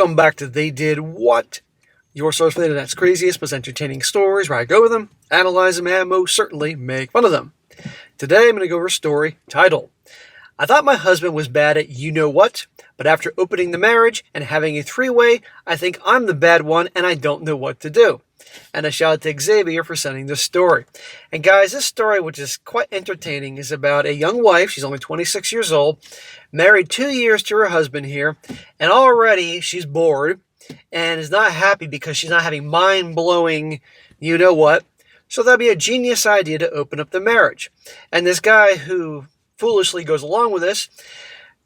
Welcome back to They Did What? Your source for the internet's craziest, most entertaining stories where I go over them, analyze them, and most certainly make fun of them. Today I'm going to go over a story titled, I thought my husband was bad at you-know-what, but after opening the marriage and having a three-way, I think I'm the bad one and I don't know what to do. And a shout out to Xavier for sending this story. And guys, this story, which is quite entertaining, is about a young wife. She's only 26 years old, married 2 years to her husband here, and already she's bored and is not happy because she's not having mind-blowing you-know-what. So that'd be a genius idea to open up the marriage. And this guy who foolishly goes along with this,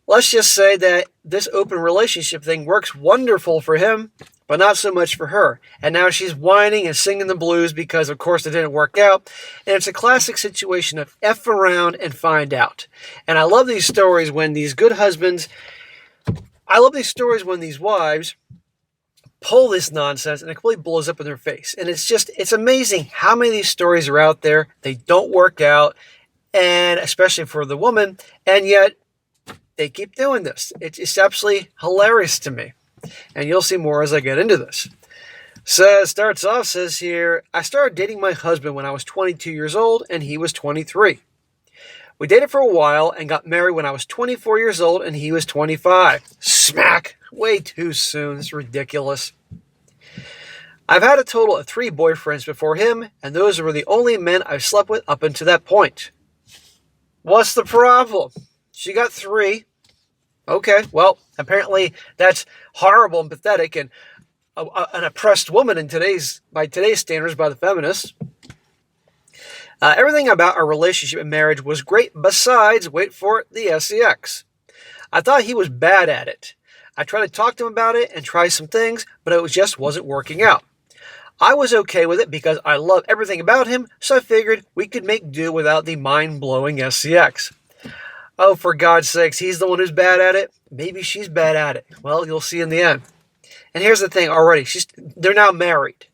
let's just say that this open relationship thing works wonderful for him, but not so much for her. And now she's whining and singing the blues because, of course, it didn't work out. And it's a classic situation of F around and find out. And I love these stories when these good husbands, I love these stories when these wives pull this nonsense and it completely blows up in their face. And it's amazing how many of these stories are out there. They don't work out, and especially for the woman, and yet they keep doing this. It's absolutely hilarious to me. And you'll see more as I get into this. So it starts off, says here, I started dating my husband when I was 22 years old and he was 23. We dated for a while and got married when I was 24 years old and he was 25. Smack! Way too soon. It's ridiculous. I've had a total of 3 boyfriends before him, and those were the only men I've slept with up until that point. What's the problem? She got 3. Okay, well, apparently that's horrible and pathetic and an oppressed woman by today's standards by the feminists. Everything about our relationship and marriage was great besides, wait for it, the sex. I thought he was bad at it. I tried to talk to him about it and try some things, but it just wasn't working out. I was okay with it because I love everything about him, so I figured we could make do without the mind-blowing sex. Oh, for God's sakes, he's the one who's bad at it? Maybe she's bad at it. Well, you'll see in the end. And here's the thing already. They're now married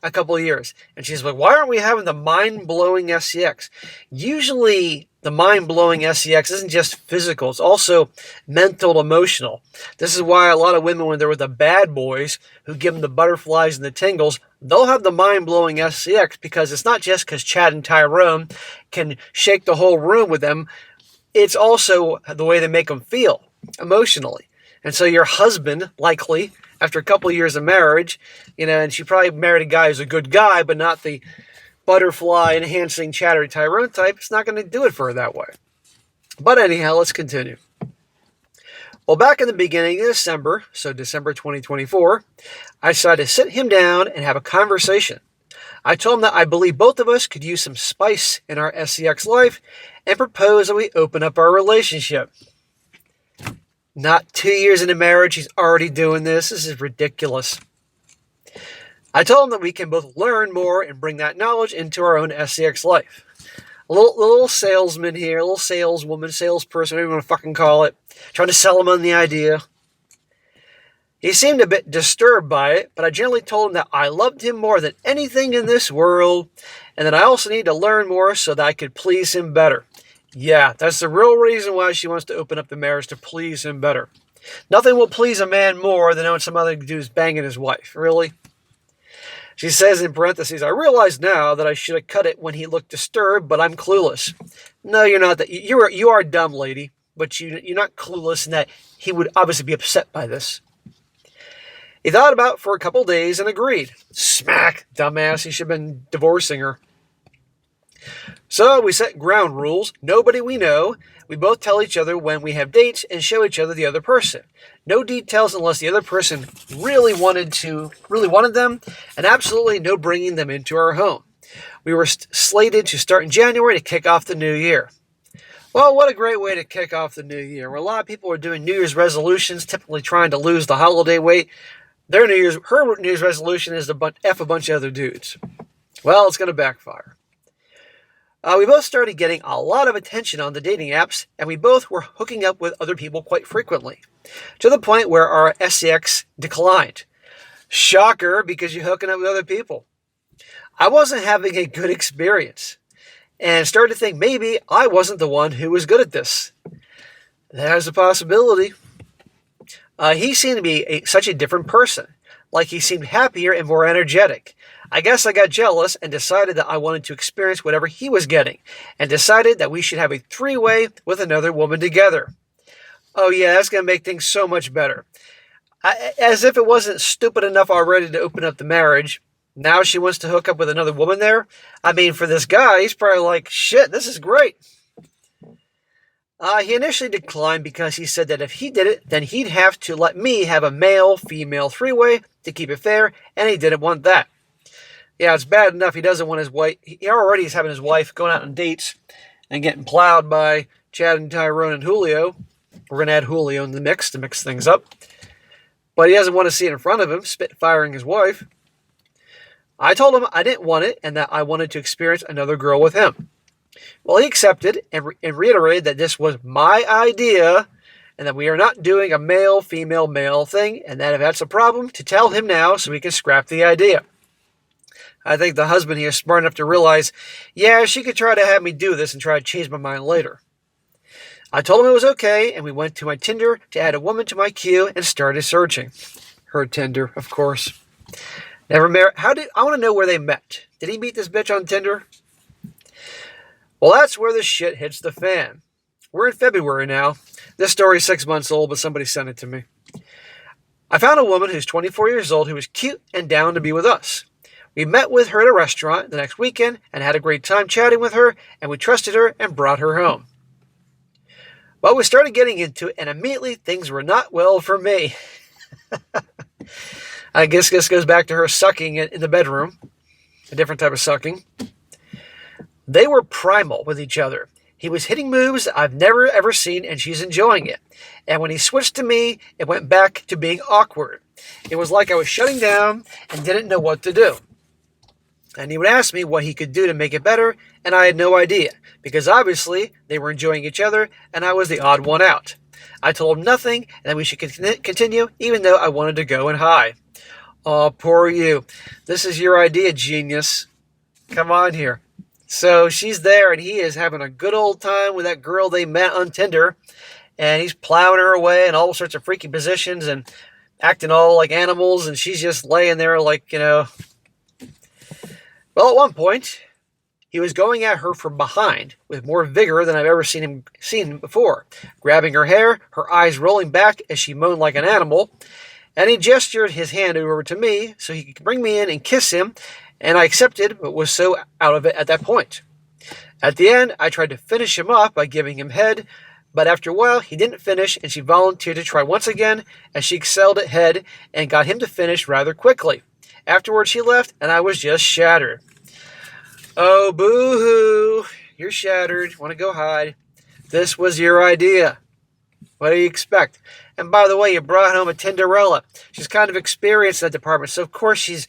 a couple of years. And she's like, why aren't we having the mind-blowing sex? Usually, the mind-blowing sex isn't just physical. It's also mental, emotional. This is why a lot of women, when they're with the bad boys who give them the butterflies and the tingles, they'll have the mind-blowing sex because it's not just because Chad and Tyrone can shake the whole room with them. It's also the way they make them feel emotionally. And so your husband, likely, after a couple of years of marriage, and she probably married a guy who's a good guy, but not the butterfly enhancing chattery Tyrone type, it's not going to do it for her that way. But anyhow, let's continue. Well, back in the beginning of December, so December 2024, I decided to sit him down and have a conversation. I told him that I believe both of us could use some spice in our sex life and proposed that we open up our relationship. Not 2 years into marriage, he's already doing this. This is ridiculous. I told him that we can both learn more and bring that knowledge into our own sex life. A little salesman here, a little saleswoman, salesperson, whatever you want to fucking call it, trying to sell him on the idea. He seemed a bit disturbed by it, but I gently told him that I loved him more than anything in this world, and that I also need to learn more so that I could please him better. Yeah, that's the real reason why she wants to open up the marriage, to please him better. Nothing will please a man more than knowing some other dude's banging his wife. Really? She says in parentheses, I realize now that I should have cut it when he looked disturbed, but I'm clueless. No, you're not. You are dumb, lady, but you're not clueless in that he would obviously be upset by this. He thought about it for a couple days and agreed. Smack, dumbass, he should have been divorcing her. So we set ground rules. Nobody we know. We both tell each other when we have dates and show each other the other person. No details unless the other person really wanted them, and absolutely no bringing them into our home. We were slated to start in January to kick off the new year. Well, what a great way to kick off the new year. Where a lot of people are doing New Year's resolutions, typically trying to lose the holiday weight. Her New Year's resolution is to F a bunch of other dudes. Well, it's going to backfire. We both started getting a lot of attention on the dating apps, and we both were hooking up with other people quite frequently, to the point where our sex declined. Shocker, because you're hooking up with other people. I wasn't having a good experience, and started to think maybe I wasn't the one who was good at this. There's a possibility. He seemed to be such a different person. Like he seemed happier and more energetic. I guess I got jealous and decided that I wanted to experience whatever he was getting, and decided that we should have a three-way with another woman together. Oh yeah, that's going to make things so much better. As if it wasn't stupid enough already to open up the marriage, now she wants to hook up with another woman there? I mean, for this guy, he's probably like, shit, this is great. He initially declined because he said that if he did it, then he'd have to let me have a male-female three-way to keep it fair, and he didn't want that. Yeah, it's bad enough he doesn't want his wife. He already is having his wife going out on dates and getting plowed by Chad and Tyrone and Julio. We're going to add Julio in the mix to mix things up. But he doesn't want to see it in front of him, spit-firing his wife. I told him I didn't want it and that I wanted to experience another girl with him. Well, he accepted and reiterated that this was my idea and that we are not doing a male-female-male thing, and that if that's a problem, to tell him now so we can scrap the idea. I think the husband here is smart enough to realize, yeah, she could try to have me do this and try to change my mind later. I told him it was okay, and we went to my Tinder to add a woman to my queue and started searching. Her Tinder, of course. Never married. I want to know where they met. Did he meet this bitch on Tinder? Well, that's where the shit hits the fan. We're in February now. This story is 6 months old, but somebody sent it to me. I found a woman who's 24 years old who was cute and down to be with us. We met with her at a restaurant the next weekend and had a great time chatting with her, and we trusted her and brought her home. Well, we started getting into it, and immediately things were not well for me. I guess this goes back to her sucking in the bedroom, a different type of sucking. They were primal with each other. He was hitting moves I've never ever seen, and she's enjoying it. And when he switched to me, it went back to being awkward. It was like I was shutting down and didn't know what to do. And he would ask me what he could do to make it better, and I had no idea, because obviously they were enjoying each other, and I was the odd one out. I told him nothing, and that we should continue, even though I wanted to go and hide. Oh, poor you. This is your idea, genius. Come on here. So she's there, and he is having a good old time with that girl they met on Tinder, and he's plowing her away in all sorts of freaky positions and acting all like animals, and she's just laying there like, Well, at one point, he was going at her from behind with more vigor than I've ever seen him before, grabbing her hair, her eyes rolling back as she moaned like an animal, and he gestured his hand over to me so he could bring me in and kiss him, and I accepted, but was so out of it at that point. At the end, I tried to finish him off by giving him head, but after a while, he didn't finish, and she volunteered to try once again, as she excelled at head and got him to finish rather quickly. Afterwards, she left, and I was just shattered. Oh, boo-hoo. You're shattered. Want to go hide. This was your idea. What do you expect? And by the way, you brought home a Tinderella. She's kind of experienced in that department, so of course she's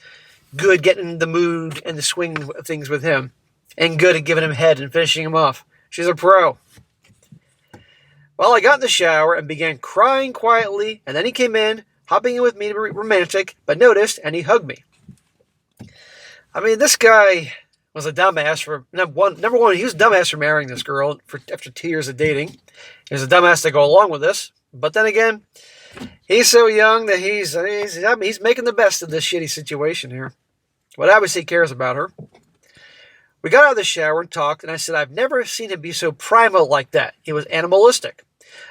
good getting the mood and the swing of things with him, and good at giving him head and finishing him off. She's a pro. Well, I got in the shower and began crying quietly, and then he came in, hopping in with me to be romantic, but noticed, and he hugged me. I mean, this guy was a dumbass for, number one, he was a dumbass for marrying this girl after 2 years of dating. He was a dumbass to go along with this, but then again, he's so young that he's making the best of this shitty situation here. But obviously he cares about her. We got out of the shower and talked, and I said I've never seen him be so primal like that. He was animalistic.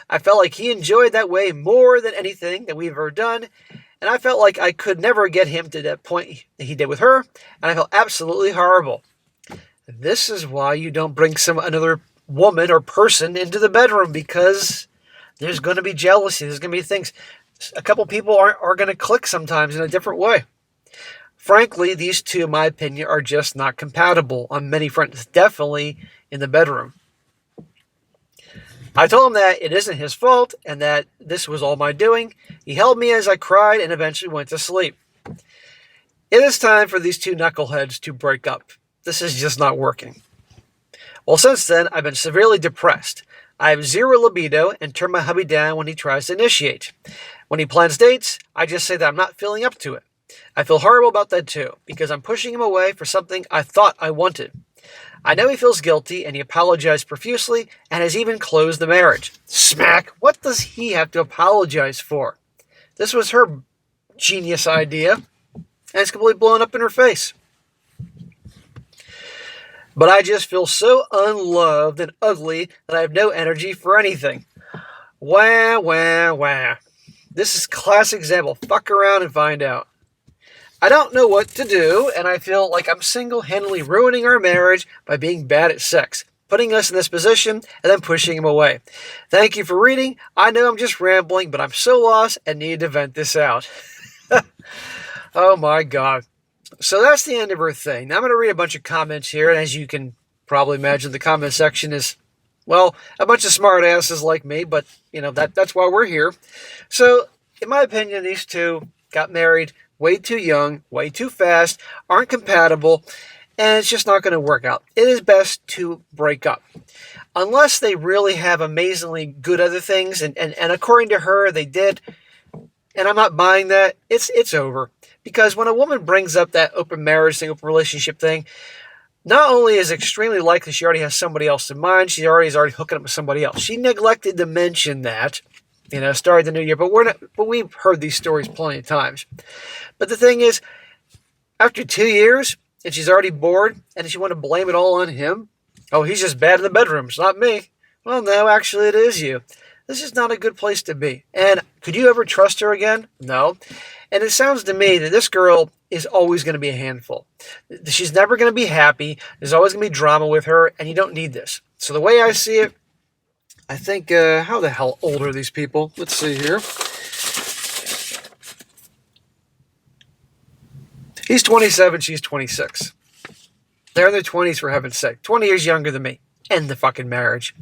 I felt like he enjoyed that way more than anything that we've ever done, and I felt like I could never get him to that point that he did with her, and I felt absolutely horrible. This is why you don't bring another woman or person into the bedroom, because there's going to be jealousy. There's going to be things. A couple people are going to click sometimes in a different way. Frankly, these two, in my opinion, are just not compatible on many fronts, definitely in the bedroom. I told him that it isn't his fault and that this was all my doing. He held me as I cried and eventually went to sleep. It is time for these two knuckleheads to break up. This is just not working. Well, since then, I've been severely depressed. I have zero libido and turn my hubby down when he tries to initiate. When he plans dates, I just say that I'm not feeling up to it. I feel horrible about that too, because I'm pushing him away for something I thought I wanted. I know he feels guilty, and he apologized profusely, and has even closed the marriage. Smack! What does he have to apologize for? This was her genius idea, and it's completely blown up in her face. But I just feel so unloved and ugly that I have no energy for anything. Wah, wah, wah. This is a classic example. Fuck around and find out. I don't know what to do, and I feel like I'm single-handedly ruining our marriage by being bad at sex, putting us in this position, and then pushing him away. Thank you for reading. I know I'm just rambling, but I'm so lost and need to vent this out. Oh my God. So that's the end of her thing. Now I'm going to read a bunch of comments here, and as you can probably imagine, the comment section is, well, a bunch of smart asses like me, but, that's why we're here. So, in my opinion, these two got married way too young, way too fast, aren't compatible, and it's just not going to work out. It is best to break up. Unless they really have amazingly good other things, and according to her, they did, and I'm not buying that, it's over. Because when a woman brings up that open marriage thing, open relationship thing, not only is it extremely likely she already has somebody else in mind, she already is hooking up with somebody else. She neglected to mention that, starting the new year. But we've heard these stories plenty of times. But the thing is, after 2 years, and she's already bored, and she want to blame it all on him. Oh, he's just bad in the bedroom. It's not me. Well, no, actually, it is you. This is not a good place to be. And could you ever trust her again? No. And it sounds to me that this girl is always going to be a handful. She's never going to be happy. There's always going to be drama with her, and you don't need this. So the way I see it, I think, how the hell old are these people? Let's see here. He's 27, she's 26. They're in their 20s, for heaven's sake. 20 years younger than me. End the fucking marriage.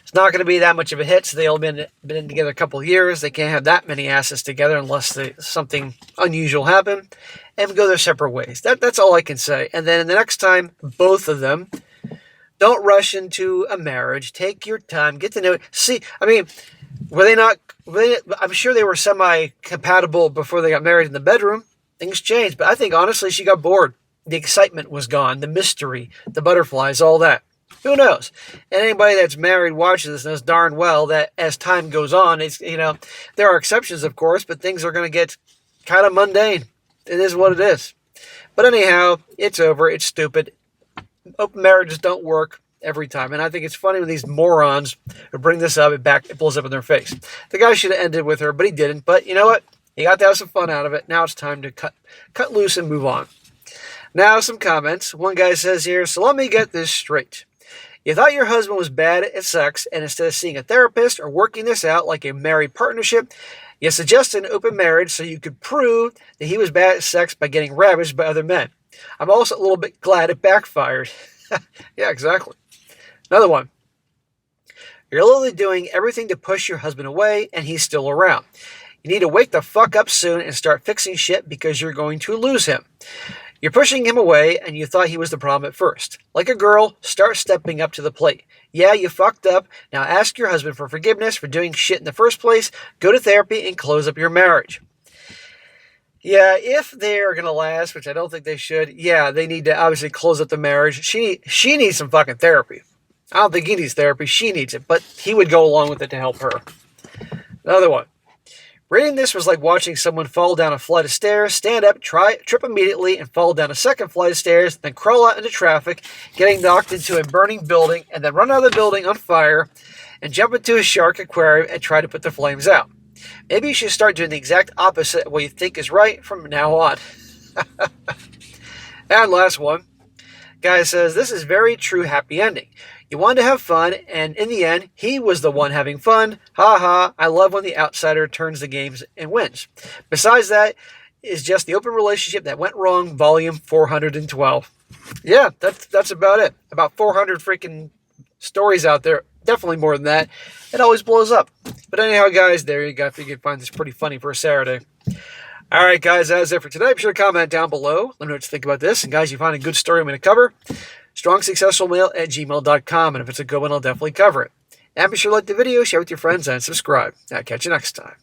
It's not going to be that much of a hit, so they've all been in together a couple of years. They can't have that many asses together unless something unusual happen, and go their separate ways. That's all I can say. And then the next time, both of them, don't rush into a marriage. Take your time. Get to know it. See, I'm sure they were semi-compatible before they got married in the bedroom. Things changed, but I think, honestly, she got bored. The excitement was gone. The mystery, the butterflies, all that. Who knows? And anybody that's married watching this knows darn well that as time goes on, there are exceptions, of course, but things are going to get kind of mundane. It is what it is. But anyhow, it's over. It's stupid. Open marriages don't work every time. And I think it's funny when these morons who bring this up, it blows up in their face. The guy should have ended with her, but he didn't. But you know what? He got to have some fun out of it. Now it's time to cut loose and move on. Now some comments. One guy says here, so let me get this straight. You thought your husband was bad at sex, and instead of seeing a therapist or working this out like a married partnership, you suggested an open marriage so you could prove that he was bad at sex by getting ravaged by other men. I'm also a little bit glad it backfired. Yeah, exactly. Another one. You're literally doing everything to push your husband away, and he's still around. You need to wake the fuck up soon and start fixing shit because you're going to lose him. You're pushing him away, and you thought he was the problem at first. Like a girl, start stepping up to the plate. Yeah, you fucked up. Now ask your husband for forgiveness for doing shit in the first place. Go to therapy and close up your marriage. Yeah, if they're going to last, which I don't think they should, yeah, they need to obviously close up the marriage. She needs some fucking therapy. I don't think he needs therapy. She needs it, but he would go along with it to help her. Another one. Reading this was like watching someone fall down a flight of stairs, stand up, trip immediately, and fall down a second flight of stairs, then crawl out into traffic, getting knocked into a burning building, and then run out of the building on fire, and jump into a shark aquarium and try to put the flames out. Maybe you should start doing the exact opposite of what you think is right from now on. And last one. Guy says, this is very true happy ending. You wanted to have fun, and in the end, he was the one having fun. Ha ha, I love when the outsider turns the games and wins. Besides that, is just the open relationship that went wrong, volume 412. Yeah, that's about it. About 400 freaking stories out there. Definitely more than that. It always blows up. But anyhow, guys, there you go. I think you can find this pretty funny for a Saturday. All right, guys, that's it for today. Be sure to comment down below. Let me know what you think about this. And, guys, you find a good story I'm going to cover, strongsuccessfulmail@gmail.com. And if it's a good one, I'll definitely cover it. And be sure to like the video, share with your friends, and subscribe. I'll catch you next time.